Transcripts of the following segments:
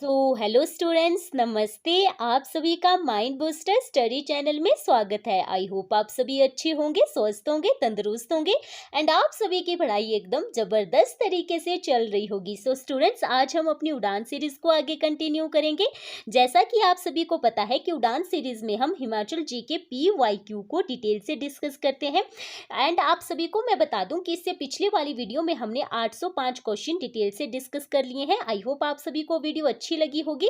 Hello students, नमस्ते। आप सभी का माइंड बूस्टर स्टडी चैनल में स्वागत है। आई होप आप सभी अच्छे होंगे, स्वस्थ होंगे, तंदुरुस्त होंगे एंड आप सभी की पढ़ाई एकदम जबरदस्त तरीके से चल रही होगी। स्टूडेंट्स, आज हम अपनी उड़ान सीरीज को आगे कंटिन्यू करेंगे। जैसा कि आप सभी को पता है कि उड़ान सीरीज में हम हिमाचल जीके PYQ को डिटेल से डिस्कस करते हैं एंड आप सभी को मैं बता दूं कि इससे पिछली वाली वीडियो में हमने 805 क्वेश्चन डिटेल से डिस्कस कर लिए हैं। आई होप आप सभी को वीडियो अच्छी लगी होगी।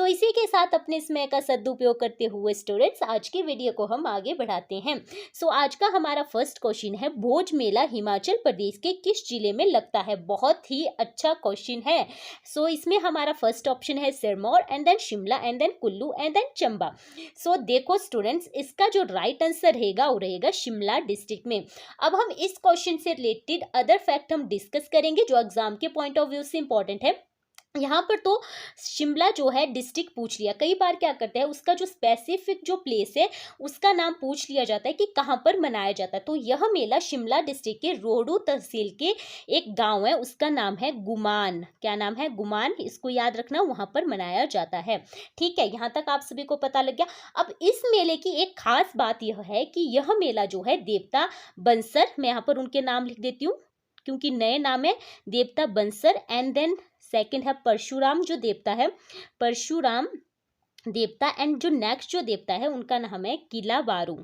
इसी के साथ अपने समय का सदुपयोग करते हुए स्टूडेंट्स आज की वीडियो को हम आगे बढ़ाते हैं। आज का हमारा फर्स्ट क्वेश्चन है, भोज मेला हिमाचल प्रदेश के किस जिले में लगता है? बहुत ही अच्छा क्वेश्चन है। इसमें हमारा फर्स्ट ऑप्शन है Sirmaur and then Shimla and then Kullu and then Chamba. देखो स्टूडेंट्स, इसका जो राइट आंसर रहेगा वो रहेगा शिमला डिस्ट्रिक्ट में। अब हम इस क्वेश्चन से रिलेटेड अदर फैक्ट हम डिस्कस करेंगे जो एग्जाम के पॉइंट ऑफ व्यू से इंपॉर्टेंट है। यहाँ पर तो शिमला जो है डिस्ट्रिक्ट पूछ लिया, कई बार क्या करते हैं उसका जो स्पेसिफिक जो प्लेस है उसका नाम पूछ लिया जाता है कि कहाँ पर मनाया जाता है। तो यह मेला शिमला डिस्ट्रिक्ट के रोहडू तहसील के एक गांव है, उसका नाम है गुमान। क्या नाम है? गुमान। इसको याद रखना, वहां पर मनाया जाता है। ठीक है, यहाँ तक आप सभी को पता लग गया। अब इस मेले की एक खास बात यह है कि यह मेला जो है देवता बंसर, मैं यहाँ पर उनके नाम लिख देती हूँ क्योंकि नए नाम है, देवता बंसर एंड देन सेकंड है परशुराम जो देवता है, परशुराम देवता एंड जो नेक्स्ट जो देवता है उनका नाम है किलावारू।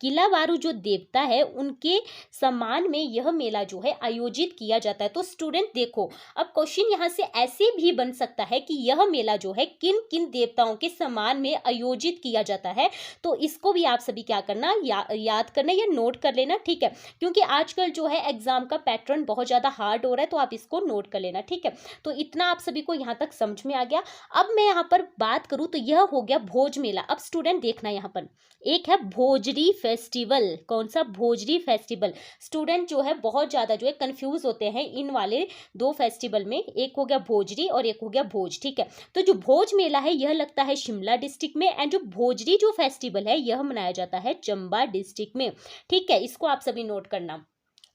किलावारू जो देवता है उनके सम्मान में यह मेला जो है आयोजित किया जाता है। तो स्टूडेंट देखो, अब क्वेश्चन यहाँ से ऐसे भी बन सकता है कि यह मेला जो है किन किन देवताओं के सम्मान में आयोजित किया जाता है। तो इसको भी आप सभी क्या करना, याद करना या नोट कर लेना। ठीक है, क्योंकि आजकल जो है एग्जाम का पैटर्न बहुत ज़्यादा हार्ड हो रहा है, तो आप इसको नोट कर लेना। ठीक है, तो इतना आप सभी को यहाँ तक समझ में आ गया। अब मैं यहाँ पर बात करूँ तो यह हो गया भोज मेला। अब स्टूडेंट देखना, यहाँ पर एक है भोजरी फेस्टिवल। कौन सा? भोजरी फेस्टिवल। स्टूडेंट जो है बहुत ज़्यादा जो है कंफ्यूज होते हैं इन वाले दो फेस्टिवल में, एक हो गया भोजरी और एक हो गया भोज। ठीक है, तो जो भोज मेला है यह लगता है शिमला डिस्ट्रिक्ट में एंड जो भोजरी जो फेस्टिवल है यह मनाया जाता है चंबा डिस्ट्रिक्ट में। ठीक है, इसको आप सभी नोट करना।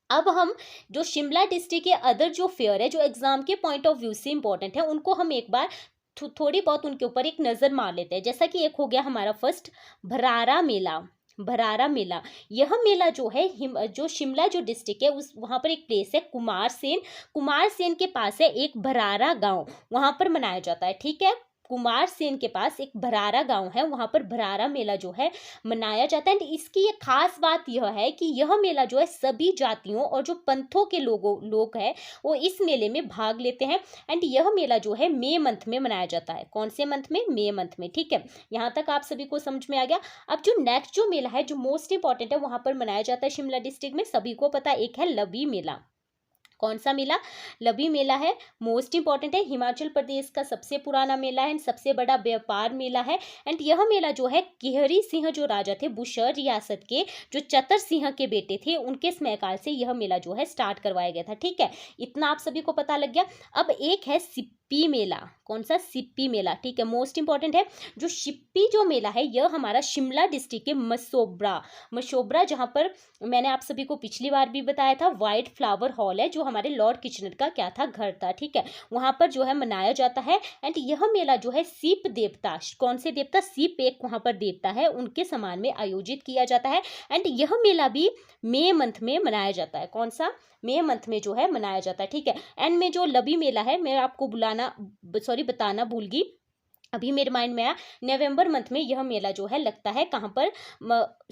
अब हम जो शिमला डिस्ट्रिक्ट के अदर जो फेयर है जो एग्जाम के पॉइंट ऑफ व्यू से इंपॉर्टेंट है उनको हम एक बार थोड़ी बहुत उनके ऊपर एक नज़र मार लेते हैं। जैसा कि एक हो गया हमारा फर्स्ट भरारा मेला। भरारा मेला, यह मेला जो है जो शिमला जो डिस्ट्रिक्ट है उस वहाँ पर एक प्लेस है कुमारसेन। कुमारसेन के पास है एक भरारा गांव, वहाँ पर मनाया जाता है। ठीक है, कुमारसेन के पास एक भरारा गांव है, वहाँ पर भरारा मेला जो है मनाया जाता है। इसकी एक खास बात यह है कि यह मेला जो है सभी जातियों और जो पंथों के लोग हैं वो इस मेले में भाग लेते हैं एंड यह मेला जो है मई मंथ में मनाया जाता है। कौन से मंथ में? मई मंथ में। ठीक है, यहाँ तक आप सभी को समझ में आ गया। अब जो नेक्स्ट जो मेला है जो मोस्ट इंपॉर्टेंट है वहाँ पर मनाया जाता है शिमला डिस्ट्रिक्ट में, सभी को पता है, एक है लवी मेला। कौन सा मेला? लवी मेला है, मोस्ट इंपॉर्टेंट है, हिमाचल प्रदेश का सबसे पुराना मेला है, सबसे बड़ा व्यापार मेला है एंड यह मेला जो है किहरी सिंह जो राजा थे बुशर रियासत के, जो चतर सिंह के बेटे थे, उनके समयकाल से यह मेला जो है स्टार्ट करवाया गया था। ठीक है, इतना आप सभी को पता लग गया। अब एक है सिप्पी मेला। कौन सा? सिप्पी मेला। ठीक है, मोस्ट इंपॉर्टेंट है। जो सिप्पी जो मेला है यह हमारा शिमला डिस्ट्रिक्ट के मशोबरा जहाँ पर मैंने आप सभी को पिछली बार भी बताया था व्हाइट फ्लावर हॉल है जो हमारे लॉर्ड किचनर का क्या था, घर था। ठीक है, वहां पर जो है मनाया जाता है एंड यह मेला जो है सीप देवता, कौन से देवता? सीप एक वहां पर देवता है, उनके सम्मान में आयोजित किया जाता है एंड यह मेला भी मई मंथ में मनाया जाता है। कौन सा? मई मंथ में जो है मनाया जाता है। ठीक है, एंड में जो लवी मेला है मैं आपको बताना भूल गई, अभी मेरे माइंड में आया, नवंबर मंथ में यह मेला जो है लगता है कहाँ पर?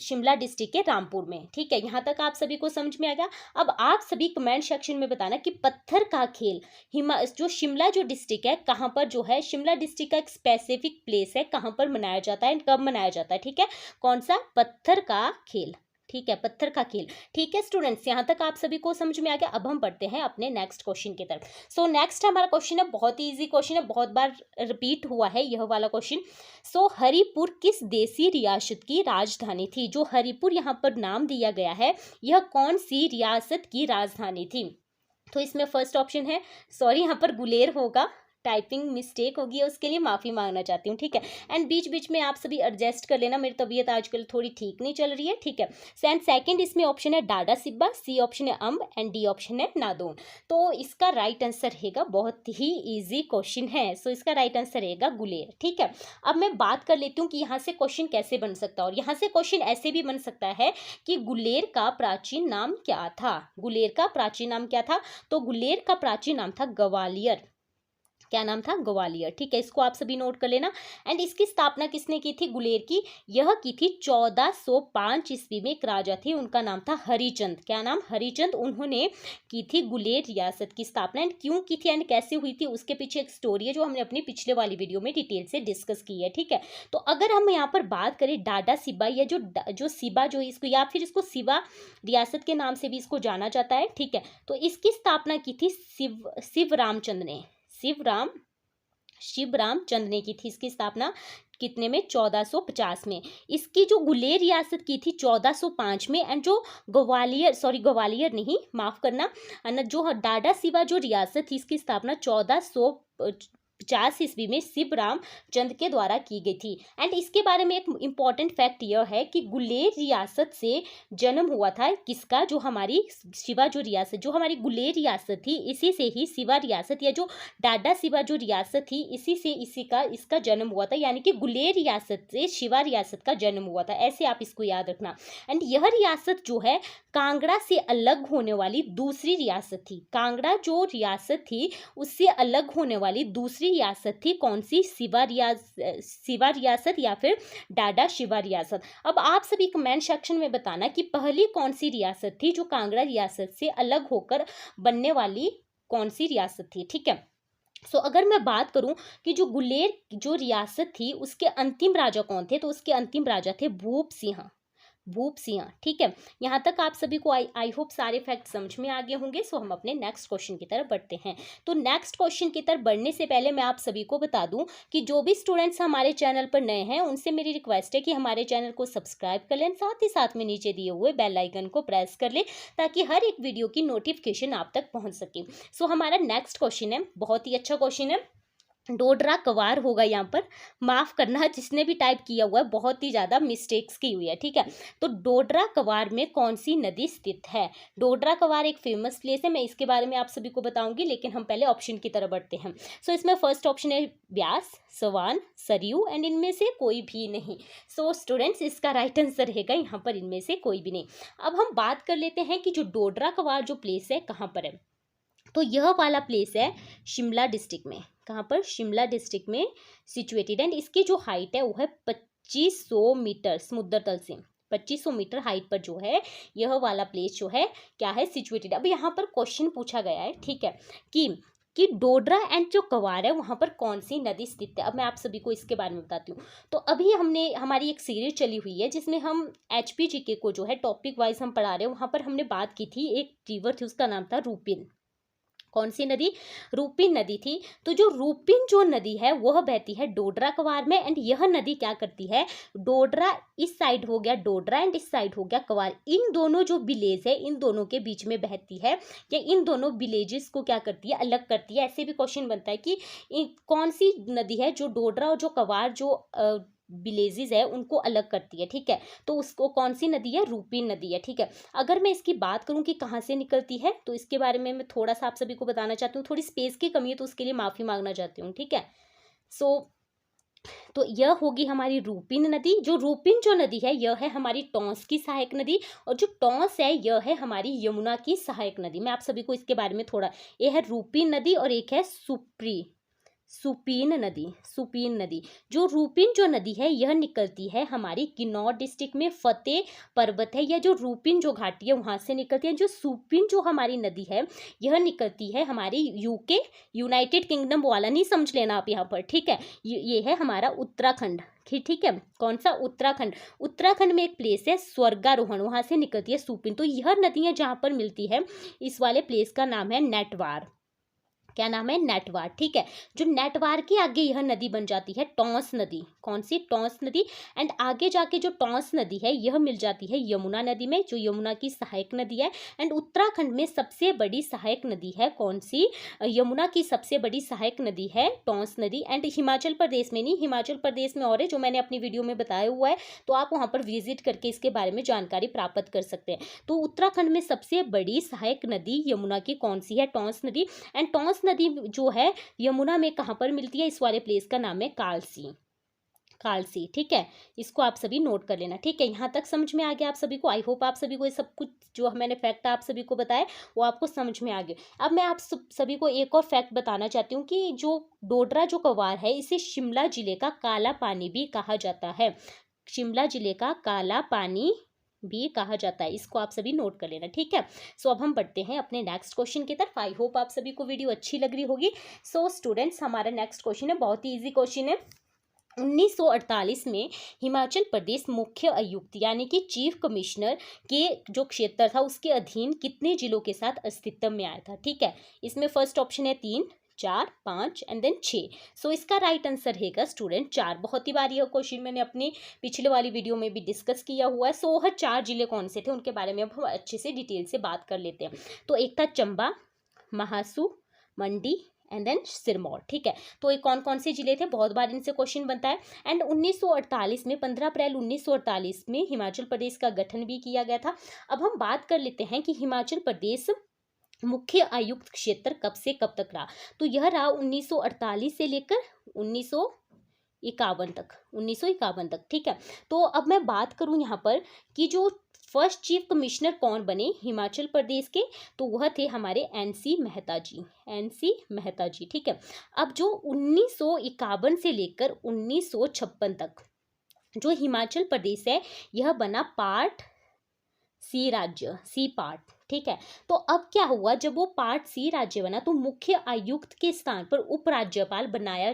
शिमला डिस्ट्रिक्ट के रामपुर में। ठीक है, यहाँ तक आप सभी को समझ में आ गया। अब आप सभी कमेंट सेक्शन में बताना कि पत्थर का खेल जो शिमला जो डिस्ट्रिक्ट है कहाँ पर जो है, शिमला डिस्ट्रिक्ट का एक स्पेसिफिक प्लेस है, कहाँ पर मनाया जाता है, कब मनाया जाता है। ठीक है, कौन सा? पत्थर का खेल। ठीक है, पत्थर का खेल। ठीक है स्टूडेंट्स, यहाँ तक आप सभी को समझ में आ गया। अब हम बढ़ते हैं अपने नेक्स्ट क्वेश्चन की तरफ। नेक्स्ट हमारा क्वेश्चन है, बहुत ही इजी क्वेश्चन है, बहुत बार रिपीट हुआ है यह वाला क्वेश्चन। हरिपुर किस देसी रियासत की राजधानी थी? जो हरिपुर यहाँ पर नाम दिया गया है यह कौन सी रियासत की राजधानी थी? तो इसमें फर्स्ट ऑप्शन है, सॉरी यहाँ पर गुलेर होगा, टाइपिंग मिस्टेक होगी उसके लिए माफ़ी मांगना चाहती हूँ, ठीक है। एंड बीच बीच में आप सभी एडजस्ट कर लेना, मेरी तबीयत आजकल थोड़ी ठीक नहीं चल रही है, ठीक है। एंड सेकंड इसमें ऑप्शन है डाडा सिब्बा, सी ऑप्शन है अम्ब एंड डी ऑप्शन है नादौन। तो इसका राइट आंसर रहेगा, बहुत ही ईजी क्वेश्चन है, सो इसका राइट आंसर रहेगा गुलेर, ठीक है। अब मैं बात कर लेती हूँ कि यहाँ से क्वेश्चन कैसे बन सकता है, और यहाँ से क्वेश्चन ऐसे भी बन सकता है कि गुलेर का प्राचीन नाम क्या था। गुलेर का प्राचीन नाम क्या था, तो गुलेर का प्राचीन नाम था ग्वालियर। क्या नाम था, ग्वालियर, ठीक है। इसको आप सभी नोट कर लेना। एंड इसकी स्थापना किसने की थी गुलेर की, यह की थी 1405 ईस्वी में। एक राजा थे, उनका नाम था हरिचंद। क्या नाम, हरिचंद। उन्होंने की थी गुलेर रियासत की स्थापना। एंड क्यों की थी एंड कैसे हुई थी, उसके पीछे एक स्टोरी है जो हमने अपनी पिछले वाली वीडियो में डिटेल से डिस्कस की है, ठीक है। तो अगर हम यहाँ पर बात करें डाडा सिबा, या जो सिबा जो इसको, या फिर इसको सिबा रियासत के नाम से भी इसको जाना जाता है, ठीक है। तो इसकी स्थापना की थी शिव रामचंद्र ने, शिव रामचंद्र ने की थी इसकी स्थापना। कितने में, 1450 में। इसकी जो गुलेर रियासत की थी 1405 में। एंड जो ग्वालियर नहीं, माफ करना, जो डाडा सिबा जो रियासत थी इसकी स्थापना 1450 ईस्वी में शिव रामचंद्र के द्वारा की गई थी। एंड इसके बारे में एक इंपॉर्टेंट फैक्ट यह है कि गुलेर रियासत से जन्म हुआ था किसका, जो हमारी शिवा जो रियासत, जो हमारी गुलेर रियासत थी, इसी से ही शिवा रियासत या जो डाडा सिबा जो रियासत थी इसका जन्म हुआ था। यानी कि गुलेर रियासत से शिवा रियासत का जन्म हुआ था, ऐसे आप इसको याद रखना। एंड यह रियासत जो है कांगड़ा से अलग होने वाली दूसरी रियासत थी। कांगड़ा जो रियासत थी उससे अलग होने वाली दूसरी रियासत थी, कौन सी, शिवा रियासत या फिर डाडा शिवा रियासत। अब आप सभी कमेंट सेक्शन में बताना कि पहली कौन सी रियासत थी जो कांगड़ा रियासत से अलग होकर बनने वाली कौन सी रियासत थी, ठीक है। सो अगर मैं बात करूं कि जो गुलेर जो रियासत थी उसके अंतिम राजा कौन थे, तो उसके अंतिम राजा थे भूप सिंह, ठीक है। यहाँ तक आप सभी को आई होप सारे फैक्ट समझ में आ गए होंगे। सो हम अपने नेक्स्ट क्वेश्चन की तरफ बढ़ते हैं। तो नेक्स्ट क्वेश्चन की तरफ बढ़ने से पहले मैं आप सभी को बता दूं कि जो भी स्टूडेंट्स हमारे चैनल पर नए हैं उनसे मेरी रिक्वेस्ट है कि हमारे चैनल को सब्सक्राइब कर लें, साथ ही साथ में नीचे दिए हुए बेल आइकन को प्रेस कर लें ताकि हर एक वीडियो की नोटिफिकेशन आप तक पहुँच सके। सो हमारा नेक्स्ट क्वेश्चन है, बहुत ही अच्छा क्वेश्चन है, डोडरा कवार होगा यहाँ पर, माफ करना जिसने भी टाइप किया हुआ है, बहुत ही ज़्यादा मिस्टेक्स की हुई है, ठीक है। तो डोडरा कवार में कौन सी नदी स्थित है। डोडरा कवार एक फेमस प्लेस है, मैं इसके बारे में आप सभी को बताऊंगी, लेकिन हम पहले ऑप्शन की तरफ बढ़ते हैं। सो इसमें फर्स्ट ऑप्शन है ब्यास, सवान, सरयू एंड इनमें से कोई भी नहीं। सो स्टूडेंट्स इसका राइट आंसर रहेगा यहाँ पर इनमें से कोई भी नहीं। अब हम बात कर लेते हैं कि जो डोडरा कवार जो प्लेस है कहाँ पर है। तो यह वाला प्लेस है शिमला डिस्ट्रिक्ट में। कहाँ पर, शिमला डिस्ट्रिक्ट में सिचुएटेड। एंड इसकी जो हाइट है वो है 2500 मीटर, समुद्र तल से 2500 मीटर हाइट पर जो है यह वाला प्लेस जो है क्या है, सिचुएटेड। अब यहाँ पर क्वेश्चन पूछा गया है, ठीक है, कि डोडरा एंड जो कवार है वहाँ पर कौन सी नदी स्थित है। अब मैं आप सभी को इसके बारे में बताती हूँ। तो अभी हमारी एक सीरीज चली हुई है जिसमें हम HPGK को जो है टॉपिक वाइज हम पढ़ा रहे हैं। वहाँ पर हमने बात की थी, एक रिवर थी उसका नाम था रूपिन। कौन सी नदी, रूपिन नदी थी। तो जो रूपिन जो नदी है वह बहती है डोडरा कवार में। एंड यह नदी क्या करती है, डोडरा इस साइड हो गया डोडरा एंड इस साइड हो गया कवार, इन दोनों जो विलेज है इन दोनों के बीच में बहती है, या इन दोनों विलेजेस को क्या करती है, अलग करती है। ऐसे भी क्वेश्चन बनता है कि कौन सी नदी है जो डोडरा और जो कवार जो विलेजेस है उनको अलग करती है, ठीक है। तो उसको कौन सी नदी है, रूपिन नदी है, ठीक है। अगर मैं इसकी बात करूं कि कहाँ से निकलती है तो इसके बारे में मैं थोड़ा सा आप सभी को बताना चाहती हूँ। थोड़ी स्पेस की कमी है तो उसके लिए माफ़ी मांगना चाहती हूँ, ठीक है। तो यह होगी हमारी रूपिन नदी। जो रूपिन जो नदी है यह है हमारी टॉन्स की सहायक नदी, और जो टॉन्स है यह है हमारी यमुना की सहायक नदी। मैं आप सभी को इसके बारे में थोड़ा, यह है रूपिन नदी और एक है सुपीन नदी। जो रूपिन जो नदी है यह निकलती है हमारी किन्नौर डिस्ट्रिक्ट में, फतेह पर्वत है, या जो रूपिन जो घाटी है वहां से निकलती है। जो सुपीन जो हमारी नदी है यह निकलती है हमारी यूके, यूनाइटेड किंगडम वाला नहीं समझ लेना आप यहाँ पर, ठीक है। ये है हमारा उत्तराखंड, ठीक है। कौन सा, उत्तराखंड में एक प्लेस है स्वर्गारोहण, वहां से निकलती है सुपिन। तो यह नदियां जहां पर मिलती है इस वाले प्लेस का नाम है नेटवार। क्या नाम है, नटवार। ठीक है, जो नटवार के आगे यह नदी बन जाती है टॉन्स नदी। कौन सी, टॉन्स नदी। एंड आगे जाके जो टॉन्स नदी है यह मिल जाती है यमुना नदी में, जो यमुना की सहायक नदी है। एंड उत्तराखंड में सबसे बड़ी सहायक नदी है कौन सी, यमुना की सबसे बड़ी सहायक नदी है टॉन्स नदी। एंड हिमाचल प्रदेश में नहीं, हिमाचल प्रदेश में और है, जो मैंने अपनी वीडियो में बताया हुआ है, तो आप वहाँ पर विजिट करके इसके बारे में जानकारी प्राप्त कर सकते हैं। तो उत्तराखंड में सबसे बड़ी सहायक नदी यमुना की कौन सी है, टॉन्स नदी। एंड टॉन्स नदी जो है यमुना में कहाँ पर मिलती है, इस वाले प्लेस का नाम है कालसी। कालसी, ठीक है, इसको आप सभी नोट कर लेना। ठीक है, यहाँ तक समझ में आ गया आप सभी को। आई होप आप सभी को ये सब कुछ जो मैंने फैक्ट आप सभी को बताया वो आपको समझ में आ गया। अब मैं आप सभी को एक और फैक्ट बताना चाहती हूँ कि जो डोडरा जो कवार है इसे शिमला जिले का काला पानी भी कहा जाता है। शिमला जिले का काला पानी भी कहा जाता है, इसको आप सभी नोट कर लेना। ठीक है, सो अब हम बढ़ते हैं अपने नेक्स्ट क्वेश्चन की तरफ। आई होप आप सभी को वीडियो अच्छी लग रही होगी। सो स्टूडेंट्स, हमारा नेक्स्ट क्वेश्चन है, बहुत ही इजी क्वेश्चन है। 1948 में हिमाचल प्रदेश मुख्य आयुक्त यानी कि चीफ कमिश्नर के जो क्षेत्र था उसके अधीन कितने जिलों के साथ अस्तित्व में आया था। ठीक है, इसमें फर्स्ट ऑप्शन है 3, 4, 5 एंड देन 6। सो इसका राइट आंसर रहेगा स्टूडेंट 4। बहुत ही बार यह क्वेश्चन मैंने अपनी पिछले वाली वीडियो में भी डिस्कस किया हुआ है। सो वह 4 जिले कौन से थे उनके बारे में अब हम अच्छे से डिटेल से बात कर लेते हैं। तो एक था चंबा, महासू, मंडी एंड देन सिरमौर। ठीक है, तो ये कौन कौन से जिले थे, बहुत बार इनसे क्वेश्चन बनता है। एंड 1948 में 15 अप्रैल 1948 में हिमाचल प्रदेश का गठन भी किया गया था। अब हम बात कर लेते हैं कि हिमाचल प्रदेश मुख्य आयुक्त क्षेत्र कब से कब तक रहा। तो यह रहा 1948 से लेकर 1951 तक, 1951 तक। ठीक है, तो अब मैं बात करूं यहाँ पर कि जो फर्स्ट चीफ कमिश्नर कौन बने हिमाचल प्रदेश के, तो वह थे हमारे एनसी मेहता जी, एनसी मेहता जी। ठीक है, अब जो 1951 से लेकर 1956 तक जो हिमाचल प्रदेश है यह बना पार्ट सी राज्य, सी पार्ट। ठीक है, तो अब क्या हुआ, जब वो पार्ट सी राज्य बना तो मुख्य आयुक्त के स्थान पर उपराज्यपाल बनाया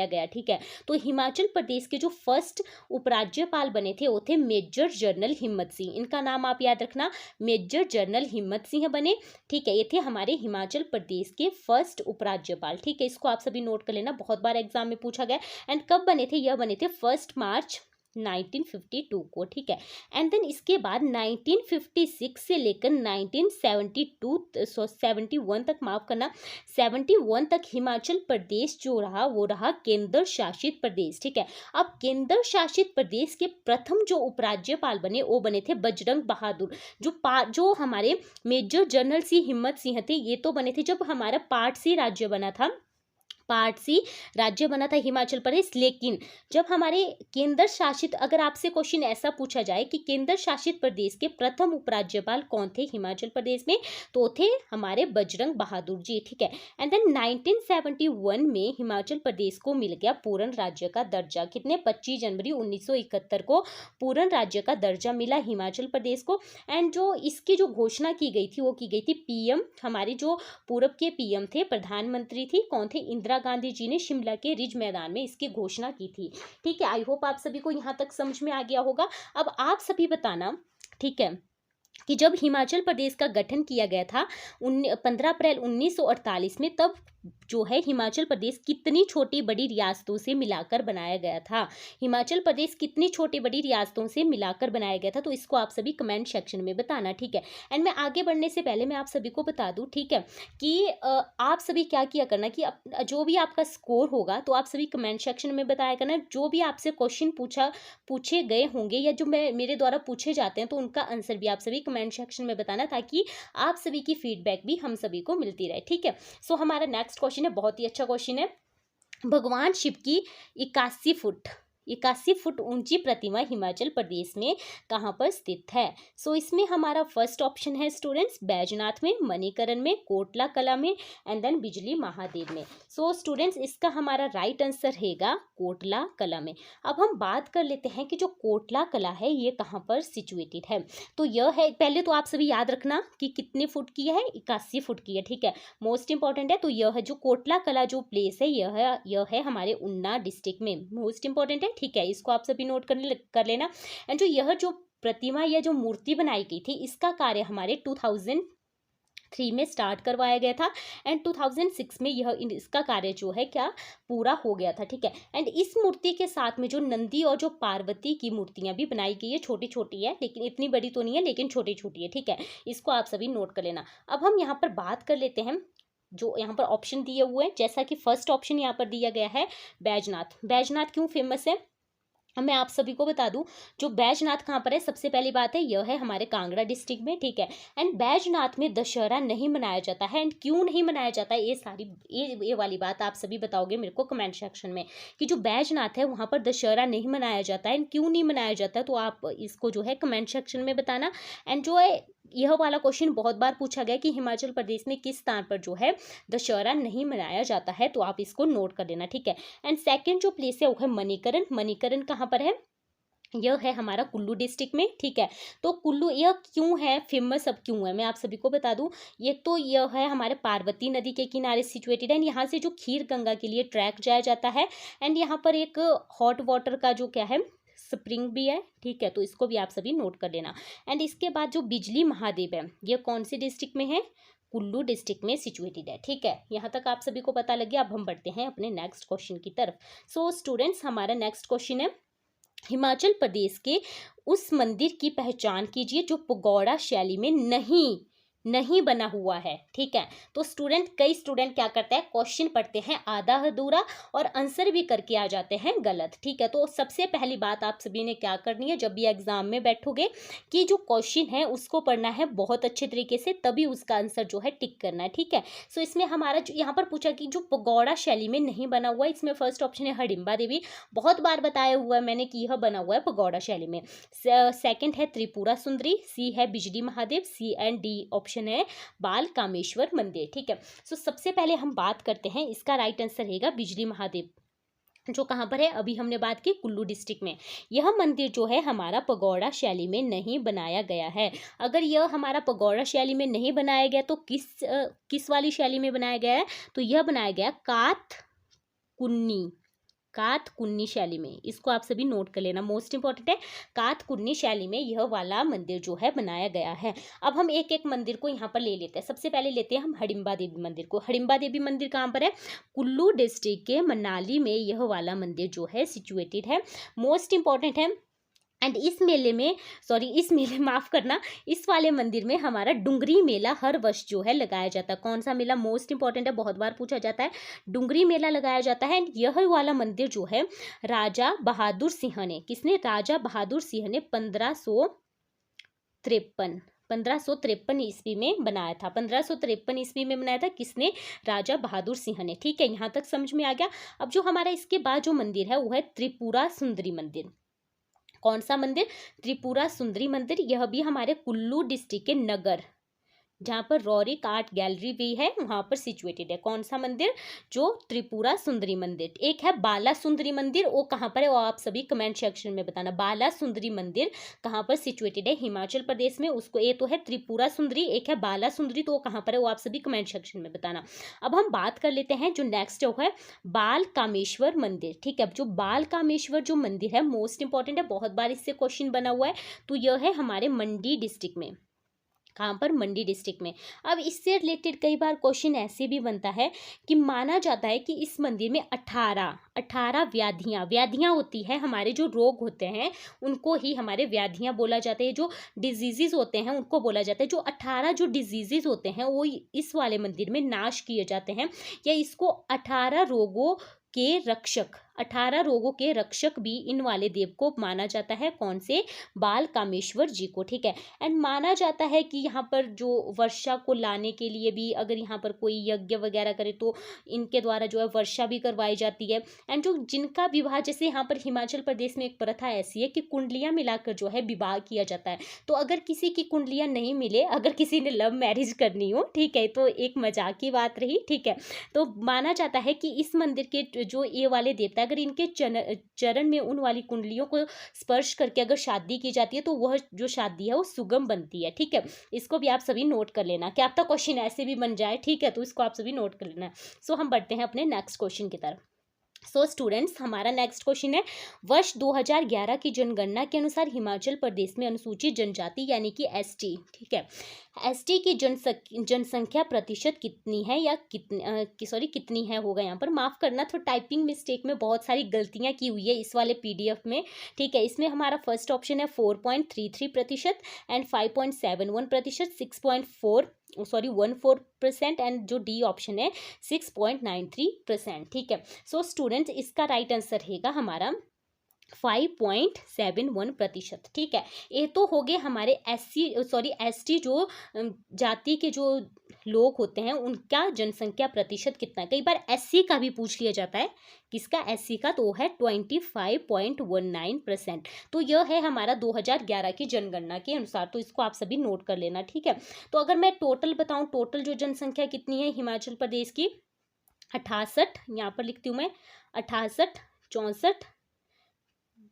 गया। ठीक है, तो हिमाचल प्रदेश के जो फर्स्ट उपराज्यपाल बने थे वो थे मेजर जनरल हिम्मत सिंह। इनका नाम आप याद रखना, मेजर जनरल हिम्मत सिंह बने। ठीक है, ये थे हमारे हिमाचल प्रदेश के फर्स्ट उपराज्यपाल। ठीक है, इसको आप सभी नोट कर लेना, बहुत बार एग्जाम में पूछा गया। एंड कब बने थे, यह बने थे 1 मार्च 1952 को। ठीक है, एंड देन इसके बाद 1956 से लेकर 1971 तक, माफ करना 71 तक हिमाचल प्रदेश जो रहा वो रहा केंद्र शासित प्रदेश। ठीक है, अब केंद्र शासित प्रदेश के प्रथम जो उपराज्यपाल बने वो बने थे बजरंग बहादुर। जो हमारे मेजर जनरल सी हिम्मत सिंह थे ये तो बने थे जब हमारा पार्ट सी राज्य बना था, पार्ट सी राज्य बना था हिमाचल प्रदेश। लेकिन जब हमारे केंद्र शासित, अगर आपसे क्वेश्चन ऐसा पूछा जाए कि केंद्र शासित प्रदेश के प्रथम उपराज्यपाल कौन थे हिमाचल प्रदेश में, तो थे हमारे बजरंग बहादुर जी। ठीक है, एंड देन 1971 में हिमाचल प्रदेश को मिल गया पूर्ण राज्य का दर्जा। कितने, 25 जनवरी 1971 को पूर्ण राज्य का दर्जा मिला हिमाचल प्रदेश को। एंड जो इसकी जो घोषणा की गई थी वो की गई थी पीएम, हमारे जो पूर्व के पीएम थे, प्रधानमंत्री थी कौन थे, इंदिरा गांधी जी ने शिमला के रिज मैदान में इसकी घोषणा की थी। ठीक है, आई होप आप सभी को यहाँ तक समझ में आ गया होगा। अब आप सभी बताना, ठीक है, कि जब हिमाचल प्रदेश का गठन किया गया था 15 अप्रैल 1948 में, तब जो है हिमाचल प्रदेश कितनी छोटी बड़ी रियासतों से मिलाकर बनाया गया था, हिमाचल प्रदेश कितनी छोटी बड़ी रियासतों से मिलाकर बनाया गया था, तो इसको आप सभी कमेंट सेक्शन में बताना। ठीक है, एंड मैं आगे बढ़ने से पहले मैं आप सभी को बता दूं, ठीक है, कि आप सभी क्या किया करना कि जो भी आपका स्कोर होगा तो आप सभी कमेंट सेक्शन में बताया करना। जो भी आपसे क्वेश्चन पूछे गए होंगे या जो मेरे द्वारा पूछे जाते हैं तो उनका आंसर भी आप सभी कमेंट सेक्शन में बताना, ताकि आप सभी की फीडबैक भी हम सभी को मिलती रहे। ठीक है, सो हमारा नेक्स्ट क्वेश्चन है, बहुत ही अच्छा क्वेश्चन है। भगवान शिव की 81 फुट ऊंची प्रतिमा हिमाचल प्रदेश में कहाँ पर स्थित है। सो इसमें हमारा फर्स्ट ऑप्शन है स्टूडेंट्स बैजनाथ में, मणिकरण में, कोटला कला में एंड देन बिजली महादेव में। सो स्टूडेंट्स इसका हमारा राइट आंसर रहेगा कोटला कला में। अब हम बात कर लेते हैं कि जो कोटला कला है ये कहाँ पर सिचुएटेड है। तो यह है, पहले तो आप सभी याद रखना कि कितने फुट की है, 81 फुट की है। ठीक है, मोस्ट इंपॉर्टेंट है। तो यह है जो कोटला कला जो प्लेस है यह है हमारे ऊना डिस्ट्रिक्ट में, मोस्ट इंपॉर्टेंट है। ठीक है, इसको आप सभी नोट कर लेना। एंड जो यह जो प्रतिमा या जो मूर्ति बनाई गई थी इसका कार्य हमारे 2003 2003 में स्टार्ट करवाया गया था एंड 2006 में इसका कार्य जो है क्या पूरा हो गया था, ठीक है। एंड इस मूर्ति के साथ में जो नंदी और जो पार्वती की मूर्तियां भी बनाई गई है, छोटी छोटी है लेकिन इतनी बड़ी तो नहीं है, लेकिन छोटी छोटी है, ठीक है। इसको आप सभी नोट कर लेना। अब हम यहाँ पर बात कर लेते हैं जो यहाँ पर ऑप्शन दिए हुए हैं। जैसा कि फर्स्ट ऑप्शन यहाँ पर दिया गया है बैजनाथ। बैजनाथ क्यों फेमस है, अब मैं आप सभी को बता दूं, जो बैजनाथ कहाँ पर है, सबसे पहली बात है यह है हमारे कांगड़ा डिस्ट्रिक्ट में, ठीक है। एंड बैजनाथ में दशहरा नहीं मनाया जाता है। एंड क्यों नहीं मनाया जाता है, ये वाली बात आप सभी बताओगे मेरे को कमेंट सेक्शन में कि जो बैजनाथ है वहाँ पर दशहरा नहीं मनाया जाता है एंड क्यों नहीं मनाया जाता है, तो आप इसको जो है कमेंट सेक्शन में बताना। एंड जो है यह वाला क्वेश्चन बहुत बार पूछा गया कि हिमाचल प्रदेश में किस स्थान पर जो है दशहरा नहीं मनाया जाता है, तो आप इसको नोट कर लेना, ठीक है। एंड सेकंड जो प्लेस है वो है मणिकरण। मणिकरण कहाँ पर है, यह है हमारा कुल्लू डिस्ट्रिक्ट में, ठीक है। तो कुल्लू यह क्यों है फेमस, अब क्यों है मैं आप सभी को बता दूं। ये तो यह है हमारे पार्वती नदी के किनारे सिचुएटेड है। यहाँ से जो खीर गंगा के लिए ट्रैक जाया जाता है एंड यहाँ पर एक हॉट वाटर का जो क्या है स्प्रिंग भी है, ठीक है। तो इसको भी आप सभी नोट कर लेना। एंड इसके बाद जो बिजली महादेव है यह कौन सी डिस्ट्रिक्ट में है, कुल्लू डिस्ट्रिक्ट में सिचुएटेड है, ठीक है। यहाँ तक आप सभी को पता लग गया। अब हम बढ़ते हैं अपने नेक्स्ट क्वेश्चन की तरफ। सो स्टूडेंट्स, हमारा नेक्स्ट क्वेश्चन है हिमाचल प्रदेश के उस मंदिर की पहचान कीजिए जो पगोड़ा शैली में नहीं बना हुआ है, ठीक है। तो कई स्टूडेंट क्या करते हैं, क्वेश्चन पढ़ते हैं आधा अधूरा और आंसर भी करके आ जाते हैं गलत, ठीक है। तो सबसे पहली बात आप सभी ने क्या करनी है, जब भी एग्जाम में बैठोगे कि जो क्वेश्चन है उसको पढ़ना है बहुत अच्छे तरीके से, तभी उसका आंसर जो है टिक करना है, ठीक है। सो इसमें हमारा जो यहाँ पर पूछा कि जो पगोड़ा शैली में नहीं बना हुआ, इसमें फर्स्ट ऑप्शन है हडिम्बा देवी। बहुत बार बताया हुआ है मैंने कि यह बना हुआ है पगोड़ा शैली में। सेकंड है त्रिपुरा सुंदरी, सी है बिजली महादेव, सी एंड डी ऑप्शन है बाल कामेश्वर मंदिर, ठीक है। सो सबसे पहले हम बात करते हैं, इसका राइट आंसर रहेगा बिजली महादेव, जो कहाँ पर है, अभी हमने बात की कुल्लू डिस्ट्रिक्ट में। यह मंदिर जो है हमारा पगोड़ा शैली में नहीं बनाया गया है। अगर यह हमारा पगोड़ा शैली में नहीं बनाया गया तो किस वाली शैली में बनाया गया है, तो यह बनाया गया कातकुन्नी शैली में। इसको आप सभी नोट कर लेना, मोस्ट इंपॉर्टेंट है। कातकुन्नी शैली में यह वाला मंदिर जो है बनाया गया है। अब हम एक एक मंदिर को यहाँ पर ले लेते हैं। सबसे पहले लेते हैं हम हडिम्बा देवी मंदिर को। हडिम्बा देवी मंदिर कहाँ पर है, कुल्लू डिस्ट्रिक्ट के मनाली में यह वाला मंदिर जो है सिचुएटेड है, मोस्ट इंपॉर्टेंट है। एंड इस मेले माफ करना, इस वाले मंदिर में हमारा डुंगरी मेला हर वर्ष जो है लगाया जाता है। कौन सा मेला, मोस्ट इंपॉर्टेंट है, बहुत बार पूछा जाता है। डुंगरी मेला लगाया जाता है। एंड यह वाला मंदिर जो है राजा बहादुर सिंह ने 1553 ईस्वी में बनाया था। 1553 ईस्वी में बनाया था, किसने, राजा बहादुर सिंह ने, ठीक है। यहाँ तक समझ में आ गया। अब जो हमारा इसके बाद जो मंदिर है वो है त्रिपुरा सुंदरी मंदिर। कौन सा मंदिर, त्रिपुरा सुंदरी मंदिर। यह भी हमारे कुल्लू डिस्ट्रिक्ट के नगर, जहाँ पर रौरिक आर्ट गैलरी भी है, वहाँ पर सिचुएटेड है। कौन सा मंदिर, जो त्रिपुरा सुंदरी मंदिर। एक है बाला सुंदरी मंदिर, वो कहाँ पर है वो आप सभी कमेंट सेक्शन में बताना। बाला सुंदरी मंदिर कहाँ पर सिचुएटेड है, हिमाचल प्रदेश में। उसको ये तो है त्रिपुरा सुंदरी, एक है बाला सुंदरी, तो वो कहाँ पर है वो आप सभी कमेंट सेक्शन में बताना। अब हम बात कर लेते हैं जो नेक्स्ट है बाल कामेश्वर मंदिर, ठीक है। अब जो बाल कामेश्वर जो मंदिर है मोस्ट इंपॉर्टेंट है, बहुत बार इससे क्वेश्चन बना हुआ है, तो यह है हमारे मंडी डिस्ट्रिक्ट में। कहाँ पर, मंडी डिस्ट्रिक्ट में। अब इससे रिलेटेड कई बार क्वेश्चन ऐसे भी बनता है कि माना जाता है कि इस मंदिर में 18 व्याधियाँ होती है, हमारे जो रोग होते हैं उनको ही हमारे व्याधियाँ बोला जाता है, जो डिजीजेज होते हैं उनको बोला जाता है। जो 18 जो डिजीजेज होते हैं वो इस वाले मंदिर में नाश किए जाते हैं, या इसको 18 रोगों के रक्षक भी इन वाले देव को माना जाता है। कौन से, बाल कामेश्वर जी को, ठीक है। एंड माना जाता है कि यहाँ पर जो वर्षा को लाने के लिए भी अगर यहाँ पर कोई यज्ञ वगैरह करे तो इनके द्वारा जो है वर्षा भी करवाई जाती है। एंड जो जिनका विवाह, जैसे यहाँ पर हिमाचल प्रदेश में एक प्रथा ऐसी है कि कुंडलियाँ मिलाकर जो है विवाह किया जाता है। तो अगर किसी की कुंडलियाँ नहीं मिले, अगर किसी ने लव मैरिज करनी हो, ठीक है, तो एक मजाक की बात रही, ठीक है। तो माना जाता है कि इस मंदिर के जो ये वाले देवता, अगर इनके चरण में उन वाली कुंडलियों को स्पर्श करके अगर शादी की जाती है तो वह जो शादी है वो सुगम बनती है, ठीक है। इसको भी आप सभी नोट कर लेना, क्या आपका क्वेश्चन ऐसे भी बन जाए, ठीक है, तो इसको आप सभी नोट कर लेना। सो हम बढ़ते हैं अपने नेक्स्ट क्वेश्चन की तरफ। सो स्टूडेंट्स, हमारा नेक्स्ट क्वेश्चन है, वर्ष 2011 की जनगणना के अनुसार हिमाचल प्रदेश में अनुसूचित जनजाति यानी कि ST, ठीक है, एसटी की जनसंख्या प्रतिशत कितनी है, या कितनी है होगा यहाँ पर, माफ़ करना, तो टाइपिंग मिस्टेक में बहुत सारी गलतियाँ की हुई है इस वाले पीडीएफ में, ठीक है। इसमें हमारा फर्स्ट ऑप्शन है 4.33% एंड 5.71%, 14% एंड जो डी ऑप्शन है 6.93%, ठीक है। सो स्टूडेंट्स, इसका राइट आंसर रहेगा हमारा 5.71%, ठीक है। ये तो हो गए हमारे एसटी जो जाति के जो लोग होते हैं उनका जनसंख्या प्रतिशत कितना है। कई बार एससी का भी पूछ लिया जाता है, किसका, एससी का, तो है 25.19%। तो यह है हमारा 2011 की जनगणना के अनुसार, तो इसको आप सभी नोट कर लेना, ठीक है। तो अगर मैं टोटल बताऊं, टोटल जो जनसंख्या कितनी है हिमाचल प्रदेश की, 68, यहाँ पर लिखती हूँ मैं, 68, 64,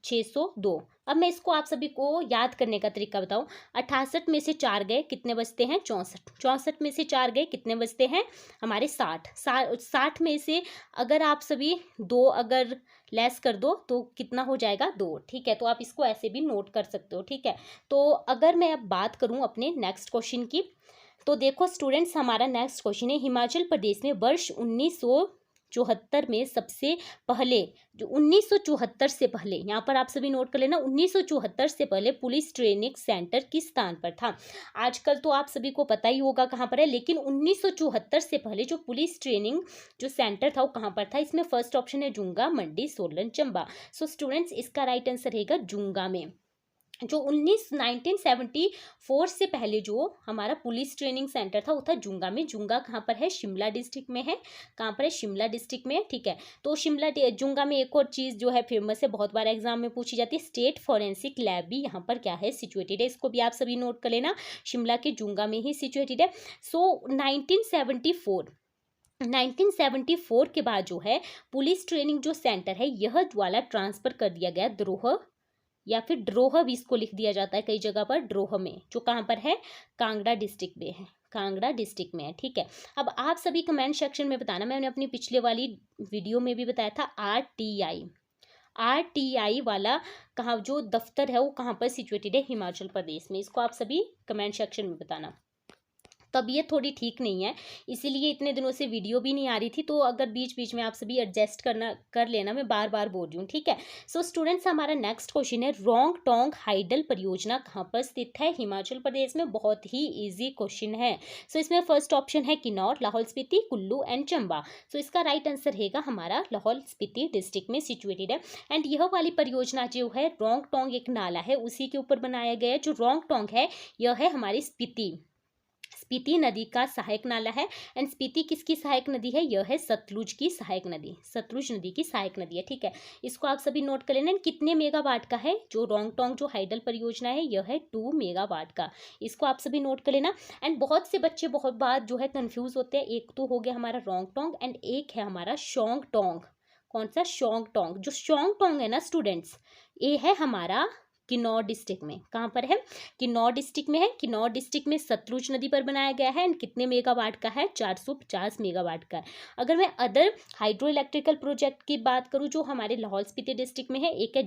602। अब मैं इसको आप सभी को याद करने का तरीका बताऊं। 68 में से 4 गए, कितने बचते हैं, 64। 64 में से 4 गए, कितने बचते हैं हमारे, 60। 60 में से अगर आप सभी 2 अगर लेस कर दो तो कितना हो जाएगा, 2, ठीक है। तो आप इसको ऐसे भी नोट कर सकते हो, ठीक है। तो अगर मैं अब बात करूं अपने नेक्स्ट क्वेश्चन की, तो देखो स्टूडेंट्स, हमारा नेक्स्ट क्वेश्चन है, हिमाचल प्रदेश में वर्ष 1974 में सबसे पहले, जो 1974 से पहले, यहाँ पर आप सभी नोट कर लेना, 1974 से पहले पुलिस ट्रेनिंग सेंटर किस स्थान पर था। आजकल तो आप सभी को पता ही होगा कहाँ पर है, लेकिन 1974 से पहले जो पुलिस ट्रेनिंग जो सेंटर था वो कहाँ पर था। इसमें फर्स्ट ऑप्शन है जुंगा, मंडी, सोलन, चंबा। सो स्टूडेंट्स, इसका राइट आंसर रहेगा जुंगा में। जो 1974 से पहले जो हमारा पुलिस ट्रेनिंग सेंटर था वो था जुंगा में। जुंगा कहाँ पर है, शिमला डिस्ट्रिक्ट में है। कहाँ पर है, शिमला डिस्ट्रिक्ट में है, ठीक है। तो जुंगा में एक और चीज़ जो है फेमस है, बहुत बार एग्जाम में पूछी जाती है, स्टेट फॉरेंसिक लैब भी यहाँ पर क्या है, सिचुएटेड है। इसको भी आप सभी नोट कर लेना, शिमला के जुंगा में ही सिचुएटेड है। सो 1974 के बाद जो है पुलिस ट्रेनिंग जो सेंटर है यह वाला ट्रांसफर कर दिया गया द्रोह, या फिर ड्रोह भी इसको लिख दिया जाता है कई जगह पर, ड्रोह में, जो कहाँ पर है, कांगड़ा डिस्ट्रिक्ट में है, कांगड़ा डिस्ट्रिक्ट में है, ठीक है। अब आप सभी कमेंट सेक्शन में बताना, मैंने अपनी पिछले वाली वीडियो में भी बताया था, आरटीआई वाला कहाँ जो दफ्तर है वो कहाँ पर सिचुएटेड है, हिमाचल प्रदेश में। इसको आप सभी कमेंट सेक्शन में बताना। तबीयत थोड़ी ठीक नहीं है, इसीलिए इतने दिनों से वीडियो भी नहीं आ रही थी, तो अगर बीच बीच में आप सभी एडजस्ट कर लेना, मैं बार बार बोल रही हूँ, ठीक है। सो स्टूडेंट्स, हमारा नेक्स्ट क्वेश्चन है, रोंग टोंग हाइडल परियोजना कहाँ पर स्थित है, हिमाचल प्रदेश में। बहुत ही ईजी क्वेश्चन है। सो इसमें फर्स्ट ऑप्शन है किन्नौर, लाहौल स्पीति, कुल्लू एंड चंबा। सो इसका राइट आंसर रहेगा हमारा लाहौल स्पीति डिस्ट्रिक्ट में सिचुएटेड है। एंड यह वाली परियोजना जो है, रोंग टोंग एक नाला है उसी के ऊपर बनाया गया है। जो रोंग टोंग है यह है हमारी स्पीति नदी का सहायक नाला है। एंड स्पीति किसकी सहायक नदी है, यह है सतलुज की सहायक नदी, सतलुज नदी की सहायक नदी है, ठीक है। इसको आप सभी नोट कर लेना। कितने मेगावाट का है जो रोंग टोंग जो हाइडल परियोजना है, यह है 2 मेगावाट का। इसको आप सभी नोट कर लेना। एंड बहुत से बच्चे बहुत बार जो है कंफ्यूज होते हैं, एक तो हो गया हमारा रोंग टोंग एंड एक है हमारा शोंग टोंग। कौन सा, शोंग टोंग। जो शोंग टोंग है ना स्टूडेंट्स, ये है हमारा किन्नौर डिस्ट्रिक्ट में। कहाँ पर है, किन्नौर डिस्ट्रिक्ट में है। किन्नौर डिस्ट्रिक्ट में सतलुज नदी पर बनाया गया है। एंड कितने मेगावाट का है, 450 मेगावाट का है। अगर मैं अदर हाइड्रो इलेक्ट्रिकल प्रोजेक्ट की बात करूँ जो हमारे लाहौल स्पीति डिस्ट्रिक्ट में है, एक है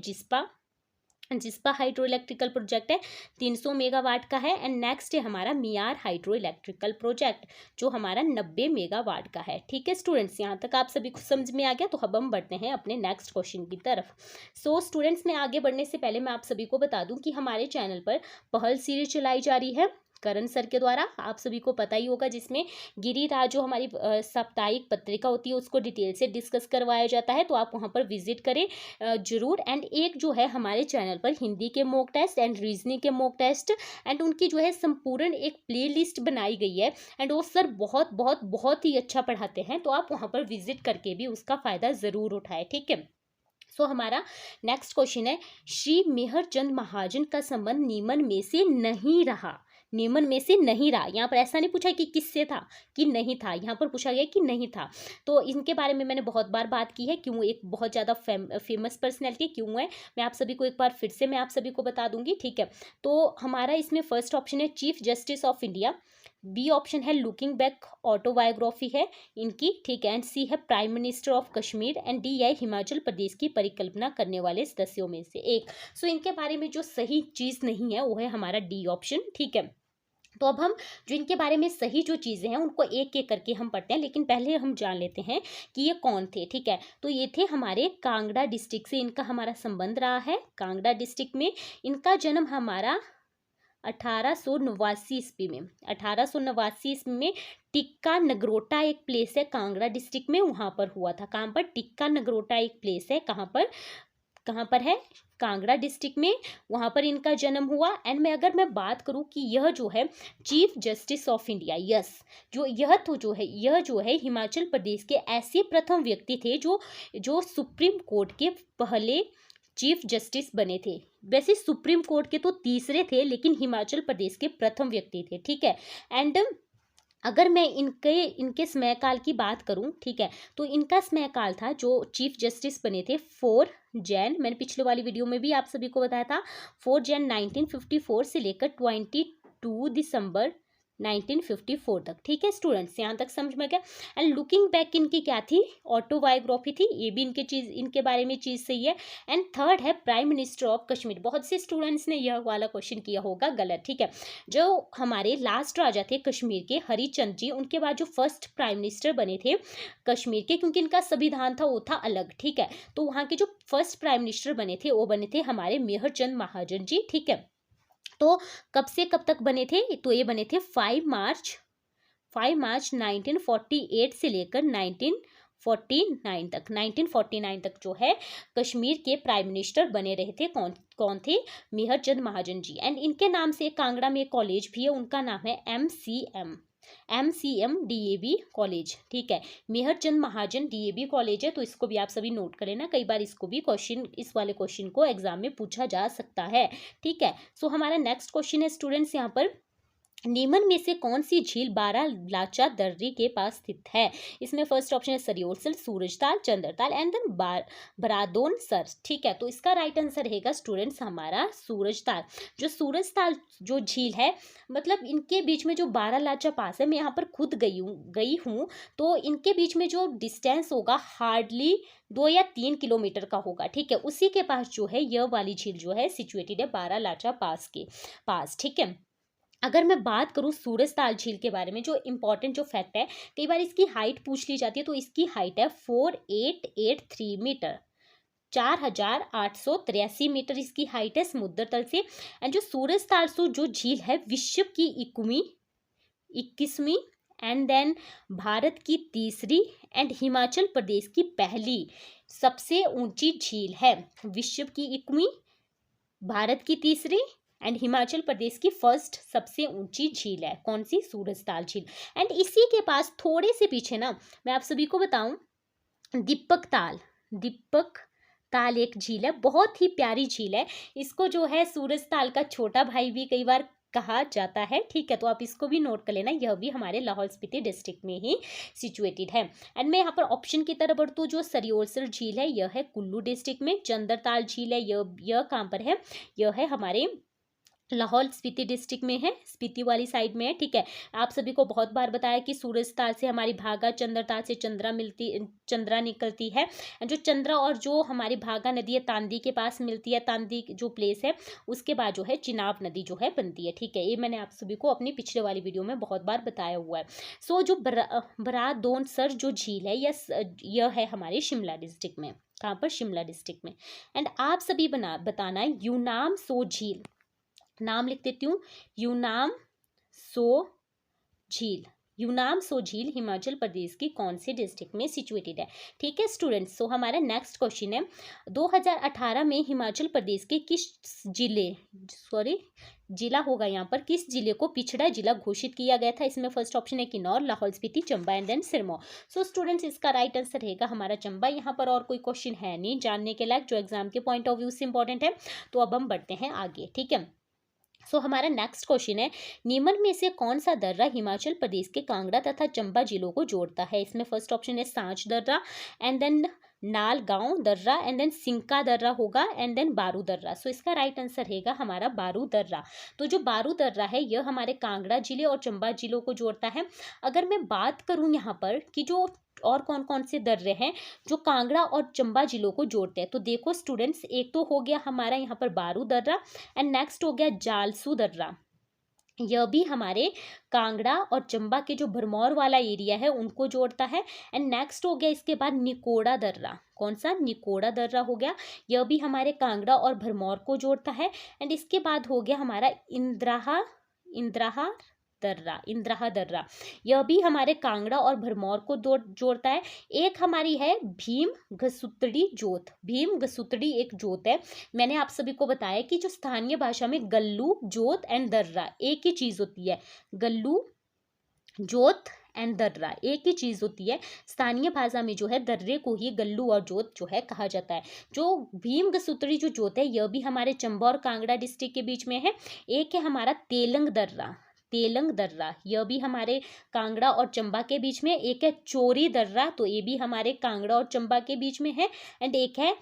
जिस्पा हाइड्रो इलेक्ट्रिकल प्रोजेक्ट है, 300 मेगावाट का है। एंड नेक्स्ट है हमारा मियार हाइड्रो इलेक्ट्रिकल प्रोजेक्ट जो हमारा 90 मेगावाट का है, ठीक है स्टूडेंट्स। यहाँ तक आप सभी को समझ में आ गया, तो अब हम बढ़ते हैं अपने नेक्स्ट क्वेश्चन की तरफ। सो स्टूडेंट्स, मैं आगे बढ़ने से पहले मैं आप सभी को बता दूं कि हमारे चैनल पर पहल सीरीज चलाई जा रही है करण सर के द्वारा, आप सभी को पता ही होगा, जिसमें गिरिराज जो हमारी साप्ताहिक पत्रिका होती है उसको डिटेल से डिस्कस करवाया जाता है। तो आप वहां पर विजिट करें जरूर। एंड एक जो है हमारे चैनल पर हिंदी के मॉक टेस्ट एंड रीजनिंग के मॉक टेस्ट एंड उनकी जो है संपूर्ण एक प्ले लिस्ट बनाई गई है। एंड वो सर बहुत बहुत बहुत ही अच्छा पढ़ाते हैं, तो आप वहाँ पर विजिट करके भी उसका फ़ायदा ज़रूर उठाएं, ठीक है। सो हमारा नेक्स्ट क्वेश्चन है, श्री मेहरचंद महाजन का संबंध निम्न में से नहीं रहा। निम्न में से नहीं रहा, यहाँ पर ऐसा नहीं पूछा कि किससे था, कि नहीं था, यहाँ पर पूछा गया कि नहीं था। तो इनके बारे में मैंने बहुत बार बात की है, क्यों एक बहुत ज़्यादा फेमस पर्सनैलिटी क्यों है, मैं आप सभी को एक बार फिर से मैं आप सभी को बता दूंगी, ठीक है। तो हमारा इसमें फर्स्ट ऑप्शन है chief justice of India, B option है लुकिंग बैक ऑटोबायोग्राफी है इनकी, ठीक है। एंड सी है prime minister of Kashmir. And D है हिमाचल प्रदेश की परिकल्पना करने वाले सदस्यों में से एक। सो इनके बारे में जो सही चीज़ नहीं है वो है हमारा डी ऑप्शन, ठीक है। तो अब हम जो इनके बारे में सही जो चीज़ें हैं उनको एक एक करके हम पढ़ते हैं, लेकिन पहले हम जान लेते हैं कि ये कौन थे। ठीक है, तो ये थे हमारे कांगड़ा डिस्ट्रिक्ट से इनका हमारा संबंध रहा है। कांगड़ा डिस्ट्रिक्ट में इनका जन्म हमारा 1889 ईस्वी में, 1889 ईस्वी में टिक्का नगरोटा एक प्लेस है कांगड़ा डिस्ट्रिक्ट में, वहाँ पर हुआ था। कहाँ पर? टिक्का नगरोटा एक प्लेस है, कहाँ पर है? कांगड़ा डिस्ट्रिक्ट में, वहाँ पर इनका जन्म हुआ। एंड मैं अगर मैं बात करूँ कि यह जो है chief justice of India, yes, यह जो है हिमाचल प्रदेश के ऐसे प्रथम व्यक्ति थे जो सुप्रीम कोर्ट के पहले चीफ जस्टिस बने थे। वैसे सुप्रीम कोर्ट के तो तीसरे थे, लेकिन हिमाचल प्रदेश के प्रथम व्यक्ति थे। ठीक है, एंड अगर मैं इनके समयकाल की बात करूं, ठीक है, तो इनका समयकाल था जो चीफ जस्टिस बने थे 4 जैन, मैंने पिछले वाली वीडियो में भी आप सभी को बताया था, 4 जैन 1954 से लेकर 22 दिसंबर 1954 तक। ठीक है स्टूडेंट्स, यहाँ तक समझ में गया। एंड लुकिंग बैक इनकी क्या थी? ऑटोबायोग्राफी थी, ये भी इनके बारे में चीज़ सही है। एंड थर्ड है प्राइम मिनिस्टर ऑफ कश्मीर। बहुत से स्टूडेंट्स ने यह वाला क्वेश्चन किया होगा, गलत। ठीक है, जो हमारे लास्ट राजा थे कश्मीर के हरिचंद जी, उनके बाद जो फर्स्ट प्राइम मिनिस्टर बने थे कश्मीर के, क्योंकि इनका संविधान था वो था अलग। ठीक है, तो वहाँ के जो फर्स्ट प्राइम मिनिस्टर बने थे वो बने थे हमारे मेहर चंद महाजन जी। ठीक है, तो कब से कब तक बने थे? तो ये बने थे 5 मार्च 1948 से लेकर 1949 तक जो है कश्मीर के प्राइम मिनिस्टर बने रहे थे। कौन थे? मेहर चंद महाजन जी। एंड इनके नाम से कांगड़ा में एक कॉलेज भी है, उनका नाम है MCM DAV कॉलेज। ठीक है, मेहर चंद महाजन DAV कॉलेज है, तो इसको भी आप सभी नोट करें ना, कई बार इसको भी इस वाले क्वेश्चन को एग्जाम में पूछा जा सकता है। ठीक है, सो हमारा नेक्स्ट क्वेश्चन है स्टूडेंट्स यहाँ पर, निम्न में से कौन सी झील बारालाचा दर्री के पास स्थित है? इसमें फर्स्ट ऑप्शन है सरियोलसर, सूरजताल, चंद्रताल एंड देन बरादोन सर। ठीक है, तो इसका राइट आंसर रहेगा स्टूडेंट्स हमारा सूरजताल। जो सूरजताल जो झील है, मतलब इनके बीच में जो बारालाचा पास है, मैं यहाँ पर खुद गई हूँ, तो इनके बीच में जो डिस्टेंस होगा हार्डली 2 या 3 किलोमीटर का होगा। ठीक है, उसी के पास जो है यह वाली झील जो है सिचुएटेड है बारालाचा पास के पास। ठीक है, अगर मैं बात करूँ सूरजताल झील के बारे में, जो इंपॉर्टेंट जो फैक्ट है, कई बार इसकी हाइट पूछ ली जाती है, तो इसकी हाइट है 4883 मीटर, 4883 मीटर इसकी हाइट है समुद्र तल से। एंड जो सूरजताल जो झील है विश्व की 21वीं एंड देन भारत की तीसरी एंड हिमाचल प्रदेश की पहली सबसे ऊंची झील है। विश्व की 21वीं, भारत की तीसरी एंड हिमाचल प्रदेश की फर्स्ट सबसे ऊंची झील है। कौन सी? सूरजताल झील। एंड इसी के पास थोड़े से पीछे ना, मैं आप सभी को बताऊं, दीपक ताल एक झील है, बहुत ही प्यारी झील है। इसको जो है सूरजताल का छोटा भाई भी कई बार कहा जाता है। ठीक है, तो आप इसको भी नोट कर लेना, यह भी हमारे लाहौल स्पीति डिस्ट्रिक्ट में ही सिचुएटेड है। एंड मैं यहाँ पर ऑप्शन की तरफ बढ़ती, जो सरियोलसर झील है यह है कुल्लू डिस्ट्रिक्ट में, चंद्रताल झील है यह कहाँ पर है? यह है हमारे लाहौल स्पीति डिस्ट्रिक्ट में है, स्पीति वाली साइड में है। ठीक है, आप सभी को बहुत बार बताया कि सूरजताल से हमारी भागा, चंद्रताल से चंद्रा निकलती है। जो चंद्रा और जो हमारी भागा नदी है तांदी के पास मिलती है, तांदी जो प्लेस है उसके बाद जो है चिनाब नदी जो है बनती है। ठीक है, ये मैंने आप सभी को अपनी पिछले वाली वीडियो में बहुत बार बताया हुआ है। सो जो बरादोन सर जो झील है यह है हमारे शिमला डिस्ट्रिक्ट में। कहाँ पर? शिमला डिस्ट्रिक्ट में। एंड आप सभी बताना यूनाम सो झील, नाम लिख देती हूँ, यूनाम सो झील हिमाचल प्रदेश की कौन सी डिस्ट्रिक्ट में सिचुएटेड है? ठीक है स्टूडेंट्स, सो हमारा नेक्स्ट क्वेश्चन है, 2018 में हिमाचल प्रदेश के जिला होगा यहाँ पर, किस जिले को पिछड़ा जिला घोषित किया गया था? इसमें फर्स्ट ऑप्शन है Kinnaur, Lahaul Spiti, Chamba and then Sirmaur. So students, इसका राइट आंसर रहेगा हमारा चंबा। यहाँ पर और कोई क्वेश्चन है नहीं जानने के लायक जो एग्जाम के पॉइंट ऑफ व्यू से इंपॉर्टेंट है। तो अब हम बढ़ते हैं आगे। ठीक है, सो हमारा नेक्स्ट क्वेश्चन है, निम्न में से कौन सा दर्रा हिमाचल प्रदेश के कांगड़ा तथा चंबा जिलों को जोड़ता है? इसमें फर्स्ट ऑप्शन है सांच दर्रा एंड देन नालगांव दर्रा एंड देन सिंका दर्रा होगा एंड देन बारू दर्रा। सो इसका राइट आंसर रहेगा हमारा बारू दर्रा। तो जो बारू दर्रा है यह हमारे कांगड़ा जिले और चंबा जिलों को जोड़ता है। अगर मैं बात करूं यहाँ पर कि जो और कौन कौन से दर्रे हैं जो कांगड़ा और चंबा जिलों को जोड़ते हैं, तो देखो स्टूडेंट्स, एक तो हो गया हमारा यहाँ पर बारू दर्रा एंड नेक्स्ट हो गया जालसू दर्रा। यह भी हमारे कांगड़ा और चंबा के जो भरमौर वाला एरिया है उनको जोड़ता है। एंड नेक्स्ट हो गया इसके बाद निकोड़ा दर्रा। कौन सा? निकोड़ा दर्रा हो गया। यह भी हमारे कांगड़ा और भरमौर को जोड़ता है। एंड इसके बाद हो गया हमारा इंद्राहा इंद्राहा इंद्राहा दर्रा। यह भी हमारे कांगड़ा और भरमौर को जोड़ता है। एक हमारी है भीम घसुतड़ी जोत। भीम घसुतड़ी एक जोत है। मैंने आप सभी को बताया कि जो स्थानीय भाषा में गल्लू, जोत एंड दर्रा एक ही चीज होती है। गल्लू, जोत एंड दर्रा एक ही चीज होती है। स्थानीय भाषा में जो है दर्रे को ही गल्लू और जोत जो है कहा जाता है। जो भीम घसुतड़ी जो जोत है यह भी हमारे चंबा और कांगड़ा डिस्ट्रिक्ट के बीच में है। एक है हमारा तेलंग दर्रा। तेलंग दर्रा यह भी हमारे कांगड़ा और चंबा के बीच में। एक है चोरी दर्रा, तो ये भी हमारे कांगड़ा और चंबा के बीच में है। एंड एक है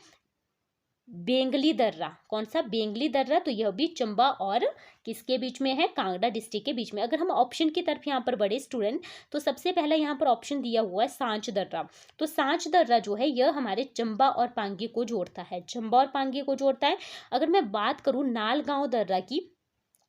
बेंगली दर्रा। कौन सा? बेंगली दर्रा, तो यह भी चंबा और किसके बीच में है? कांगड़ा डिस्ट्रिक्ट के बीच में। अगर हम ऑप्शन की तरफ यहाँ पर बढ़े स्टूडेंट, तो सबसे पहला यहाँ पर ऑप्शन दिया हुआ है सांच दर्रा। तो सांच दर्रा जो है यह हमारे चंबा और पांगी को जोड़ता है। चंबा और पांगी को जोड़ता है। अगर मैं बात करूँ नालगांव दर्रा की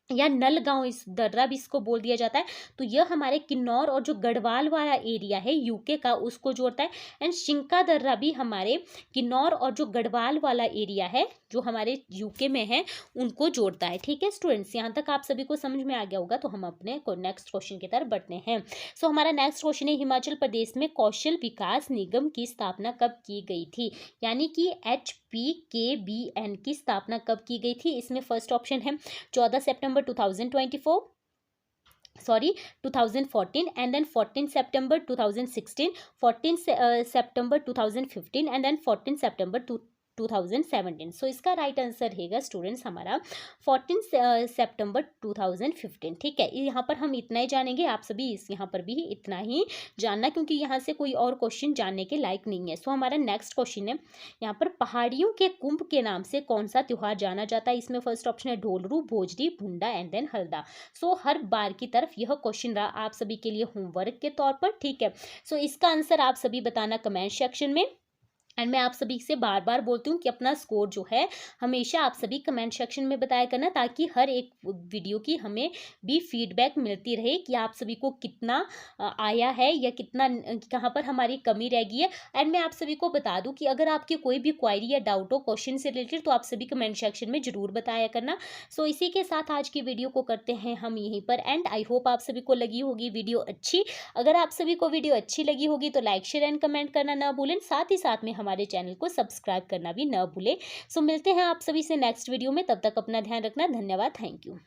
या नलगांव, इस दर्रा भी इसको बोल दिया जाता है, तो यह हमारे किन्नौर और जो गढ़वाल वाला एरिया है यूके का उसको जोड़ता है। एंड शिंका दर्रा भी हमारे किन्नौर और जो गढ़वाल वाला एरिया है जो हमारे यूके में है उनको जोड़ता है। ठीक है स्टूडेंट्स, यहाँ तक आप सभी को समझ में आ गया होगा। तो हम अपने नेक्स्ट क्वेश्चन की तरफ बढ़ते हैं। सो हमारा नेक्स्ट क्वेश्चन है, हिमाचल प्रदेश में कौशल विकास निगम की स्थापना कब की गई थी? यानी कि HPKBN की स्थापना कब की गई थी? इसमें फर्स्ट ऑप्शन है 14 सितंबर 2024, सॉरी 2014, एंड देन 14 सितंबर 2016, 14 सितंबर 2015 एंड देन 14 सितंबर 2017। सो इसका राइट आंसर रहेगा स्टूडेंट्स हमारा 14 सितंबर 2015। ठीक है, यहाँ पर हम इतना ही जानेंगे। आप सभी इस यहाँ पर भी इतना ही जानना, क्योंकि यहाँ से कोई और क्वेश्चन जानने के लायक नहीं है। सो हमारा नेक्स्ट क्वेश्चन है, यहाँ पर पहाड़ियों के कुंभ के नाम से कौन सा त्योहार जाना जाता है? इसमें फर्स्ट ऑप्शन है ढोलरू, भोजरी, भुंडा एंड देन हल्दा। सो हर बार की तरफ यह क्वेश्चन रहा आप सभी के लिए होमवर्क के तौर पर। ठीक है, सो इसका आंसर आप सभी बताना कमेंट सेक्शन में। एंड मैं आप सभी से बार बार बोलती हूँ कि अपना स्कोर जो है हमेशा आप सभी कमेंट सेक्शन में बताया करना, ताकि हर एक वीडियो की हमें भी फीडबैक मिलती रहे कि आप सभी को कितना आया है या कितना कहाँ पर हमारी कमी रह गई है। एंड मैं आप सभी को बता दूँ कि अगर आपकी कोई भी क्वायरी या डाउट हो क्वेश्चन से रिलेटेड, तो आप सभी कमेंट सेक्शन में जरूर बताया करना। सो इसी के साथ आज की वीडियो को करते हैं हम यहीं पर एंड। आई होप आप सभी को लगी होगी वीडियो अच्छी। अगर आप सभी को वीडियो अच्छी लगी होगी तो लाइक, शेयर एंड कमेंट करना ना भूलें। साथ ही साथ में हमारे चैनल को सब्सक्राइब करना भी ना भूलें। सो मिलते हैं आप सभी से नेक्स्ट वीडियो में, तब तक अपना ध्यान रखना। धन्यवाद, थैंक यू।